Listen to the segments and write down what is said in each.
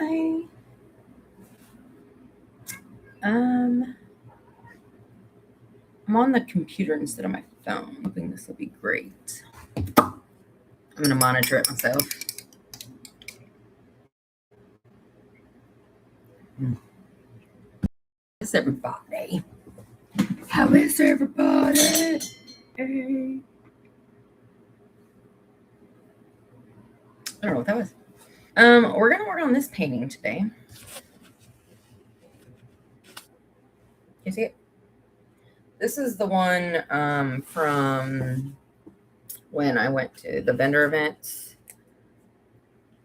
Hi. I'm on the computer instead of my phone. I think this will be great. I'm going to monitor it myself. How is everybody? How is everybody? Hey. I don't know what that was. We're going to work on this painting today. You see it? This is the one from when I went to the vendor event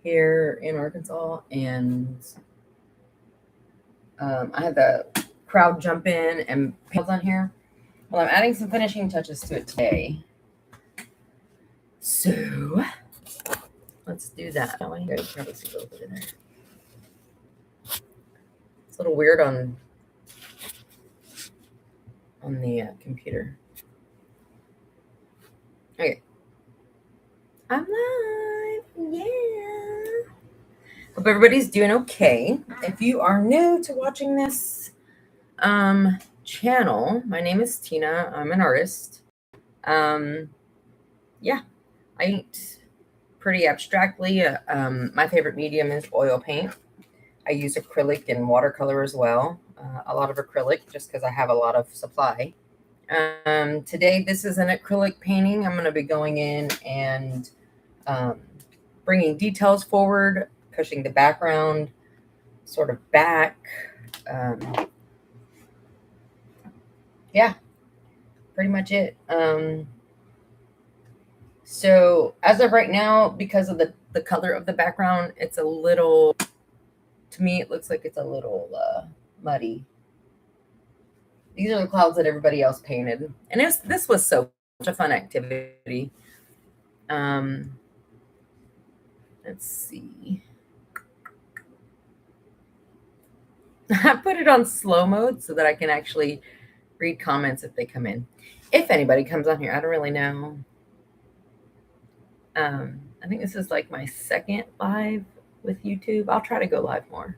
here in Arkansas, and I had the crowd jump in and paint on here. Well, I'm adding some finishing touches to it today. So let's do that. Oh, you guys probably see a little bit in there. It's a little weird on the computer. Okay. I'm live. Yeah. Hope everybody's doing okay. If you are new to watching this channel, my name is Tina. I'm an artist. Yeah, I paint pretty abstractly. My favorite medium is oil paint. I use acrylic and watercolor as well. A lot of acrylic just because I have a lot of supply. Today, this is an acrylic painting. I'm going to be going in and bringing details forward, pushing the background sort of back. Yeah, pretty much it. So as of right now, because of the color of the background, it's a little, to me, it looks like it's a little muddy. These are the clouds that everybody else painted. And this was such a fun activity. Let's see. I put it on slow mode so that I can actually read comments if they come in. If anybody comes on here, I don't really know. I think this is like my second live with YouTube. I'll try to go live more.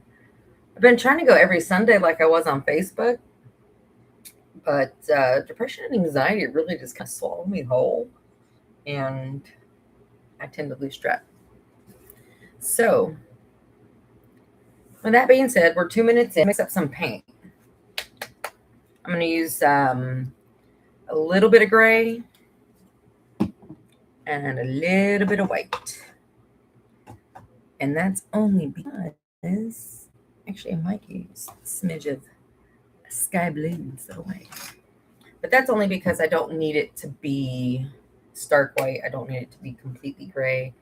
I've been trying to go every Sunday like I was on Facebook, but depression and anxiety really just kind of swallow me whole, and I tend to lose track. So, with that being said, we're 2 minutes in. Mix up some paint. I'm going to use a little bit of gray and a little bit of white. And that's only because, actually, I might use a smidge of sky blue instead of white. But that's only because I don't need it to be stark white. I don't need it to be completely gray.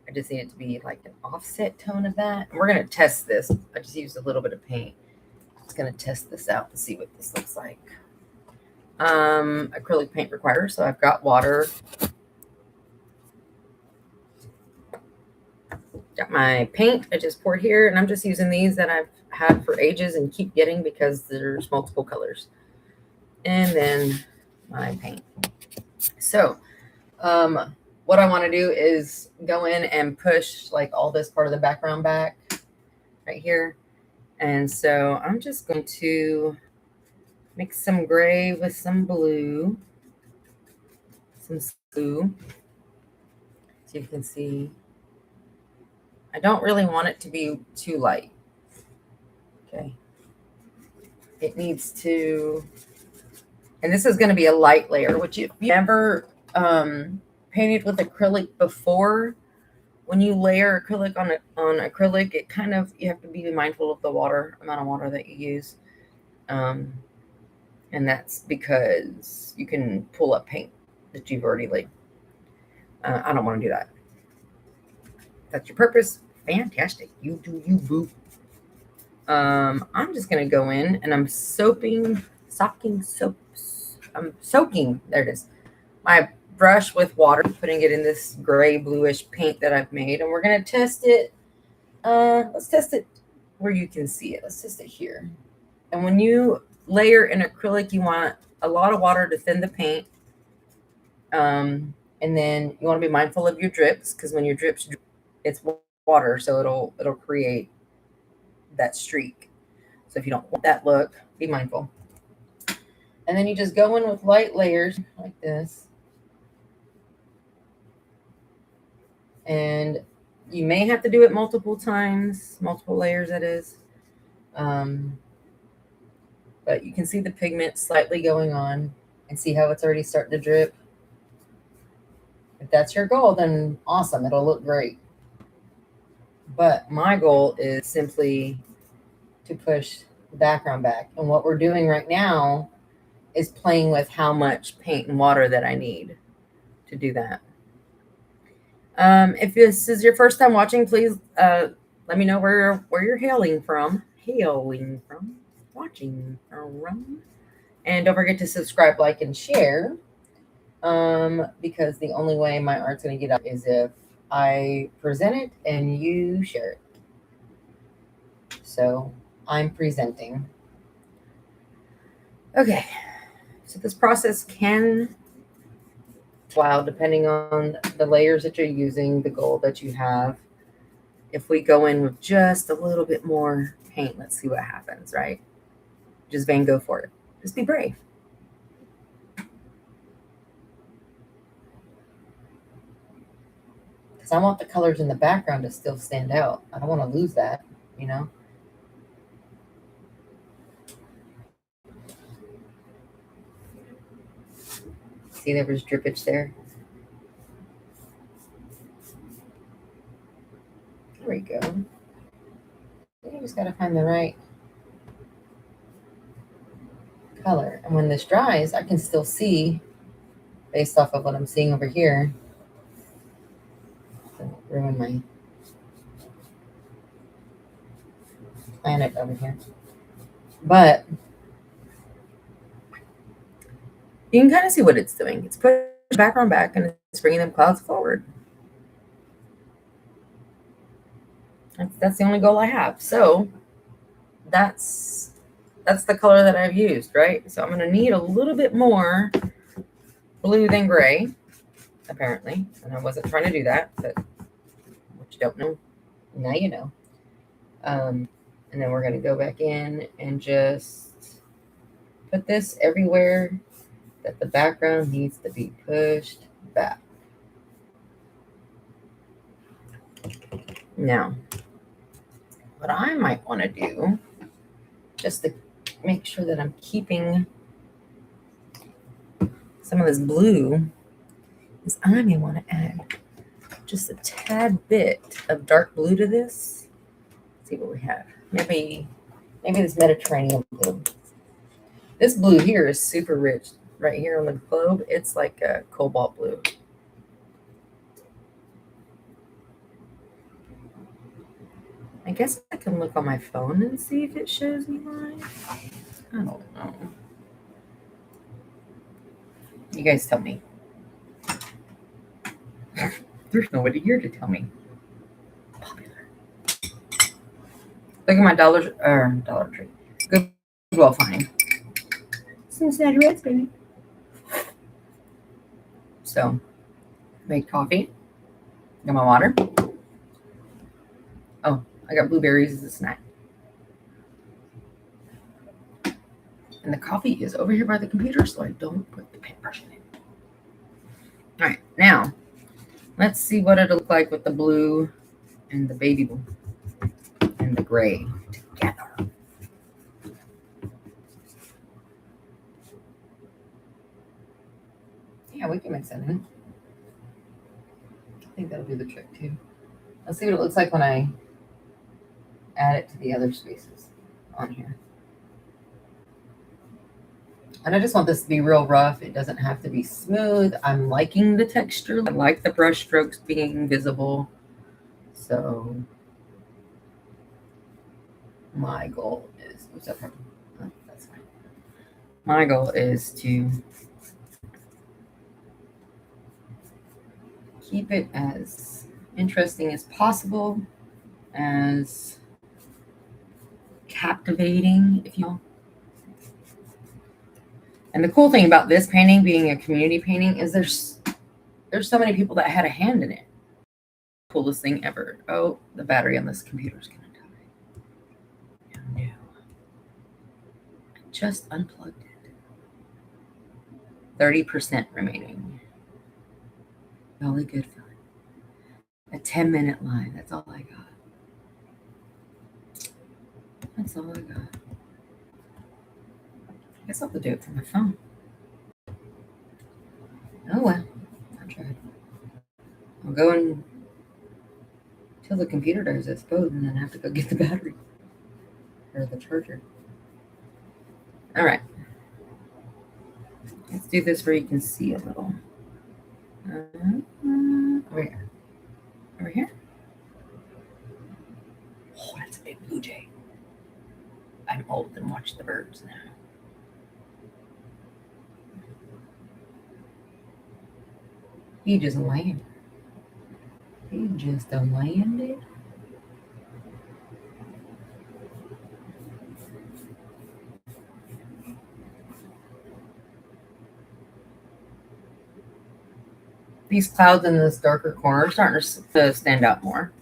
I just need it to be like an offset tone of that. And we're going to test this. I just used a little bit of paint. Just going to test this out and see what this looks like. Acrylic paint required, so I've got water. Got my paint I just poured here, and I'm just using these that I've had for ages and keep getting because there's multiple colors. And then my paint. So what I want to do is go in and push like all this part of the background back right here. And so I'm just going to mix some gray with some blue, some blue, so you can see. I don't really want it to be too light. Okay. It needs to, and this is going to be a light layer, which if you never painted with acrylic before, when you layer acrylic on acrylic, it kind of, you have to be mindful of the amount of water that you use. And that's because you can pull up paint that you've already laid. I don't want to do that. That's your purpose. Fantastic. You do you, boo. I'm just going to go in and I'm soaking, there it is, my brush with water, putting it in this gray bluish paint that I've made, and we're going to test it. Let's test it where you can see it. Let's test it here. And when you layer in acrylic, you want a lot of water to thin the paint. And then you want to be mindful of your drips, because when your drips, it's water, so it'll create that streak. So if you don't want that look, be mindful. And then you just go in with light layers like this. And you may have to do it multiple times, multiple layers that is. But you can see the pigment slightly going on and see how it's already starting to drip. If that's your goal, then awesome, it'll look great. But my goal is simply to push the background back. And what we're doing right now is playing with how much paint and water that I need to do that. If this is your first time watching, please let me know where you're hailing from, watching from. And don't forget to subscribe, like, and share. Because the only way my art's going to get up is if I present it and you share it. So I'm presenting. Okay. So this process can take a while depending on the layers that you're using, the gold that you have. If we go in with just a little bit more paint, let's see what happens, right? Just Van Gogh for it. Just be brave. Because I want the colors in the background to still stand out. I don't want to lose that, you know? See, there was drippage there. There we go. You just got to find the right color. And when this dries, I can still see, based off of what I'm seeing over here. Don't ruin my planet over here. But you can kind of see what it's doing. It's pushing the background back and it's bringing them clouds forward. That's the only goal I have. So that's the color that I've used, right? So I'm going to need a little bit more blue than gray, apparently. And I wasn't trying to do that, but what you don't know, now you know. And then we're going to go back in and just put this everywhere that the background needs to be pushed back. Now, what I might want to do, just to make sure that I'm keeping some of this blue, is I may want to add just a tad bit of dark blue to this. Let's see what we have. Maybe this Mediterranean blue. This blue here is super rich. Right here on the globe, it's like a cobalt blue. I guess I can look on my phone and see if it shows me mine. I don't know. You guys tell me. There's nobody here to tell me. Popular. Look at my Dollar Tree. Goodwill find. Cincinnati Reds, baby. So, made coffee. Got my water. Oh, I got blueberries as a snack. And the coffee is over here by the computer, so I don't put the paintbrush in it. All right, now, let's see what it'll look like with the blue and the baby blue and the gray together. Yeah, we can mix that in. I think that'll do the trick too. Let's see what it looks like when I add it to the other spaces on here. And I just want this to be real rough. It doesn't have to be smooth. I'm liking the texture. I like the brush strokes being visible. So my goal is, what's up? Oh, that's fine. My goal is to keep it as interesting as possible, as captivating, if you will. And the cool thing about this painting being a community painting is there's so many people that had a hand in it. Coolest thing ever. Oh, the battery on this computer is gonna die. just unplugged it. 30% remaining. Jolly good fun. A 10-minute line. That's all I got. That's all I got. I guess I'll have to do it from my phone. Oh well. I tried. I'll go until the computer does, I suppose, and then I have to go get the battery. Or the charger. Alright. Let's do this where you can see a little. Over here. Over here. Oh, that's a big blue jay. I'm old and watch the birds now. He just landed. He just landed. These clouds in this darker corner are starting to stand out more.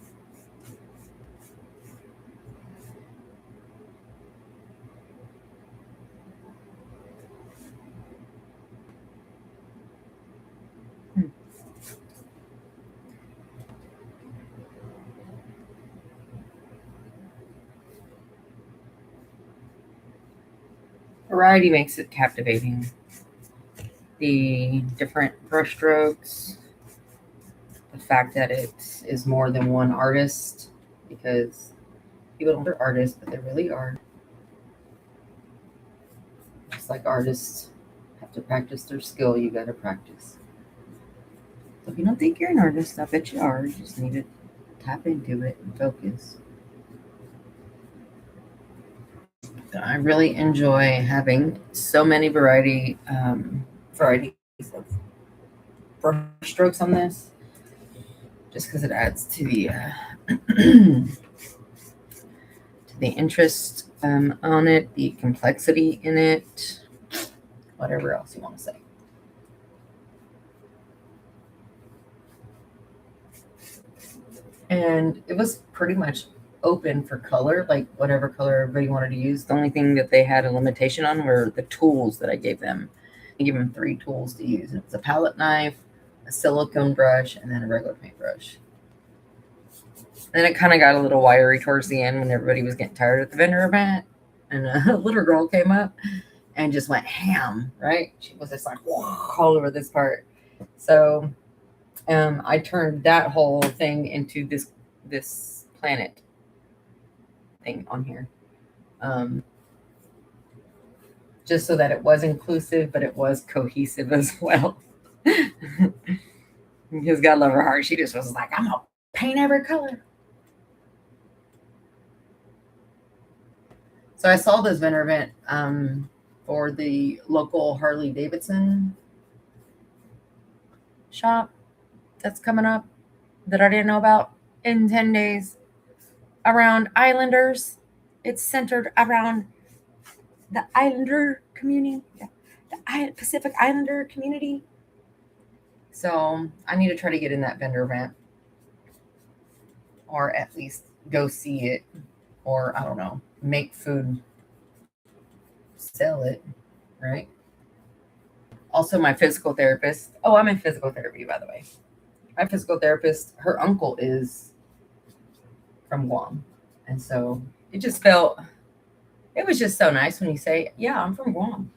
Variety makes it captivating. The different brush strokes, the fact that it is more than one artist, because people don't are artists, but they really are. Just like artists have to practice their skill, you gotta practice. So if you don't think you're an artist, I bet you are. You just need to tap into it and focus. I really enjoy having so many varieties of brush strokes on this, just because it adds to the to the interest on it, the complexity in it, whatever else you want to say. And it was pretty much open for color, like whatever color everybody wanted to use. The only thing that they had a limitation on were the tools that I gave them. I gave them 3 tools to use. It's a palette knife, a silicone brush, and then a regular paintbrush. Then it kind of got a little wiry towards the end when everybody was getting tired at the vendor event. And a little girl came up and just went ham, right? She was just like, whoa, all over this part. So I turned that whole thing into this planet thing on here. Just so that it was inclusive, but it was cohesive as well. Because God love her heart, she just was like, I'm gonna paint every color. So I saw this vendor event for the local Harley Davidson shop that's coming up that I didn't know about in 10 days around Islanders. It's centered around the Islander community, the Pacific Islander community. So I need to try to get in that vendor event, or at least go see it, or I don't know, make food, sell it, right? Also, my physical therapist. Oh, I'm in physical therapy, by the way. My physical therapist, her uncle is from Guam. And so it was just so nice when you say, yeah, I'm from Guam.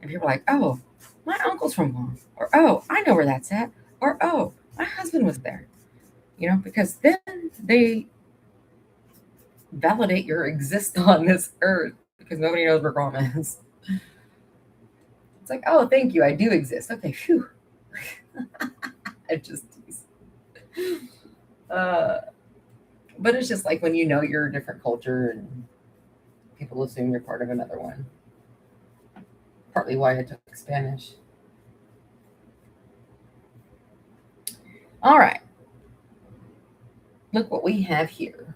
And people are like, oh, my uncle's from Guam. Or, oh, I know where that's at. Or, oh, my husband was there. Because then they validate your existence on this earth, because nobody knows where Guam is. It's like, oh, thank you, I do exist. Okay, phew. I just but it's just like when you're a different culture and people assume you're part of another one. Partly why I took Spanish. All right. Look what we have here.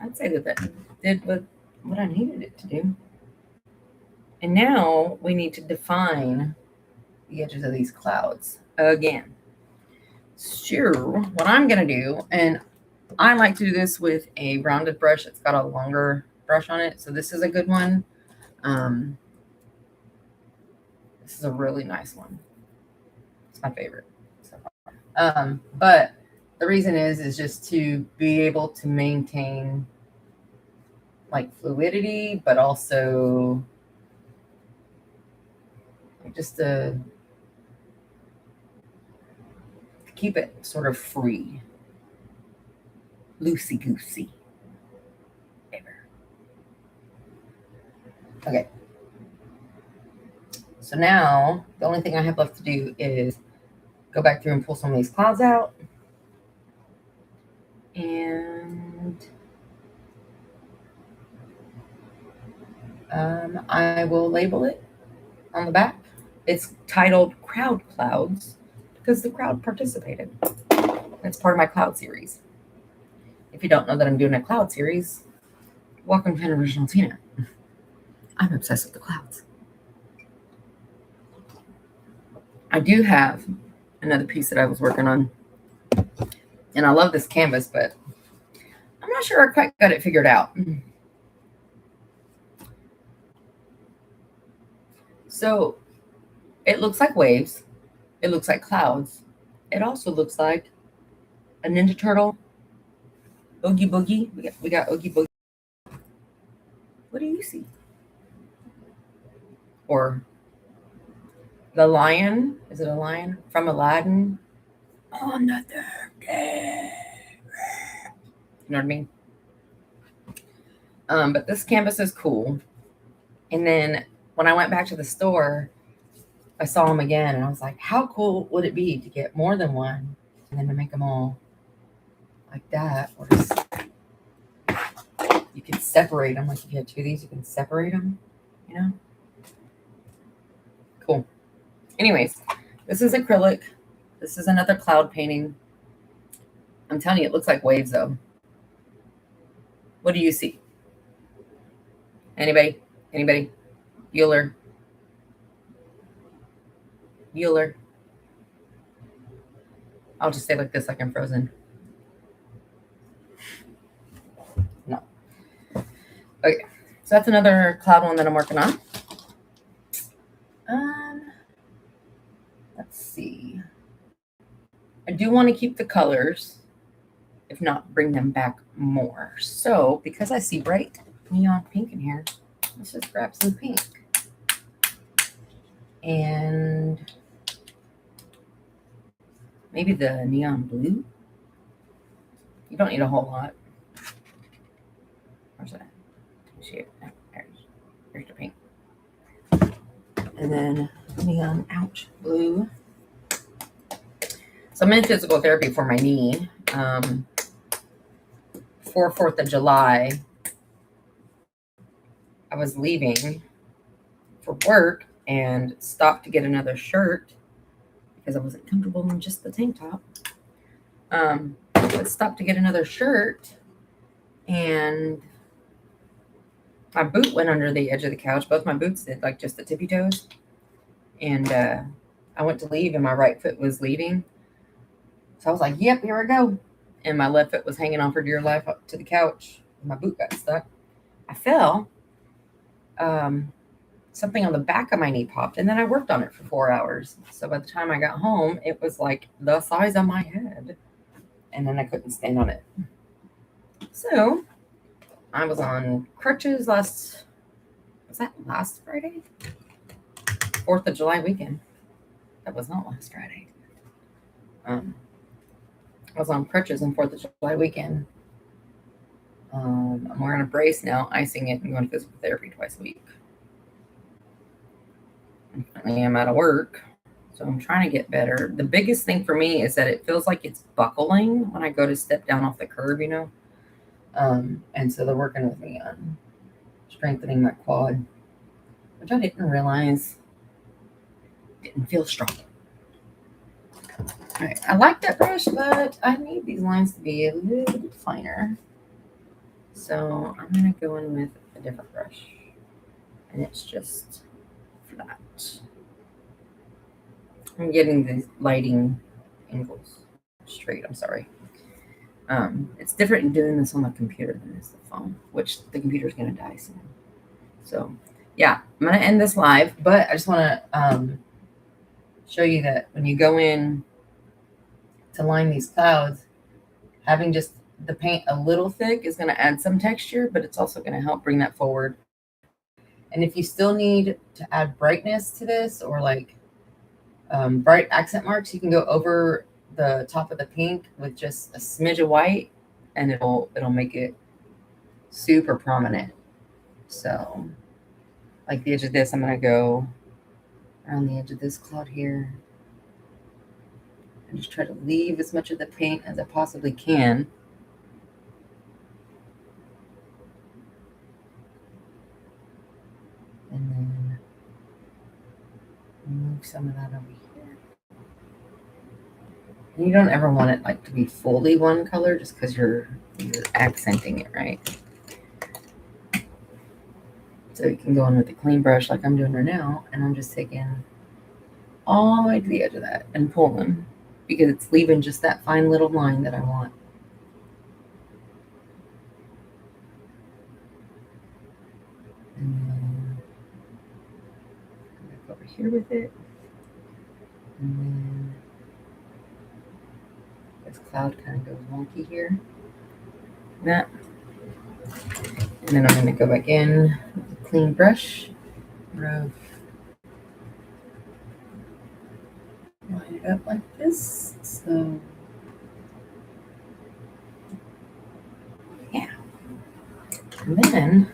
I'd say that did what I needed it to do. And now we need to define the edges of these clouds again. So what I'm going to do, and I like to do this with a rounded brush. It's got a longer brush on it. So this is a good one. This is a really nice one. It's my favorite so far. But the reason is just to be able to maintain like fluidity, but also just to keep it sort of free, loosey goosey. Okay. So now the only thing I have left to do is go back through and pull some of these clouds out. And I will label it on the back. It's titled Crowd Clouds because the crowd participated. It's part of my cloud series. If you don't know that I'm doing a cloud series, welcome to Original Tina. I'm obsessed with the clouds. I do have another piece that I was working on. And I love this canvas, but I'm not sure I quite got it figured out. So it looks like waves. It looks like clouds. It also looks like a Ninja Turtle. Oogie Boogie. We got Oogie Boogie. What do you see? Or the lion. Is it a lion? From Aladdin. On the third day. You know what I mean? But this canvas is cool. And then when I went back to the store, I saw them again. And I was like, how cool would it be to get more than one? And then to make them all like that. Or just, you can separate them. Like if you had two of these, you can separate them. You know? Cool. Anyways, this is acrylic. This is another cloud painting. I'm telling you, it looks like waves though. What do you see? Anybody? Anybody? Bueller? Bueller? I'll just stay like this like I'm frozen. No. Okay. So that's another cloud one that I'm working on. Let's see. I do want to keep the colors, if not bring them back more. So because I see bright neon pink in here, let's just grab some pink. And maybe the neon blue. You don't need a whole lot. Where's that? Here's the pink. And then neon ouch blue. So I'm in physical therapy for my knee. For 4th of July, I was leaving for work and stopped to get another shirt because I wasn't comfortable in just the tank top. But stopped to get another shirt, and my boot went under the edge of the couch. Both my boots did, like just the tippy toes. And I went to leave, and my right foot was leaving. So I was like, yep, here I go. And my left foot was hanging on for dear life up to the couch. My boot got stuck. I fell. Something on the back of my knee popped, and then I worked on it for 4 hours. So by the time I got home, it was like the size of my head. And then I couldn't stand on it. So I was on crutches was that last Friday? 4th of July weekend. That was not last Friday. I was on crutches on 4th of July weekend. I'm wearing a brace now, icing it, and going to physical therapy twice a week. I'm out of work, so I'm trying to get better. The biggest thing for me is that it feels like it's buckling when I go to step down off the curb, you know? And so they're working with me on strengthening my quad, which I didn't realize didn't feel strong. All right, I like that brush, but I need these lines to be a little bit finer. So I'm going to go in with a different brush, and it's just flat. I'm getting the lighting angles straight. I'm sorry. It's different doing this on the computer than it's the phone, which the computer is going to die soon. So yeah, I'm going to end this live, but I just want to show you that when you go in to line these clouds, having just the paint a little thick is going to add some texture, but it's also going to help bring that forward. And if you still need to add brightness to this, or like bright accent marks, you can go over the top of the pink with just a smidge of white, and it'll make it super prominent. So like the edge of this, I'm going to go around the edge of this cloud here and just try to leave as much of the paint as I possibly can. And then move some of that over here. And you don't ever want it like to be fully one color just because you're accenting it, right? So you can go in with a clean brush like I'm doing right now, and I'm just taking all the way to the edge of that and pulling, because it's leaving just that fine little line that I want. And then back over here with it. And then this cloud kind of goes wonky here. That. And then I'm going to go back in with a clean brush, line it up like this. So yeah. And then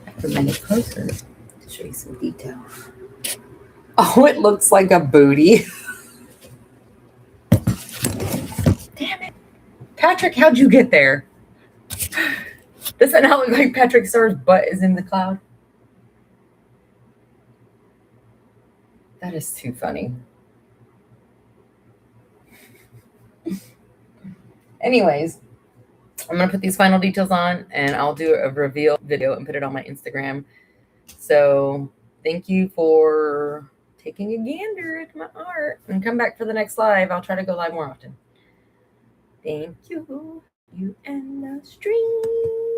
I can bring it closer to show you some detail. Oh, it looks like a booty. Damn it. Patrick, how'd you get there? Does that not look like Patrick Starr's butt is in the cloud? That is too funny. Anyways, I'm going to put these final details on, and I'll do a reveal video and put it on my Instagram. So thank you for taking a gander at my art, and come back for the next live. I'll try to go live more often. Thank you. You and the stream.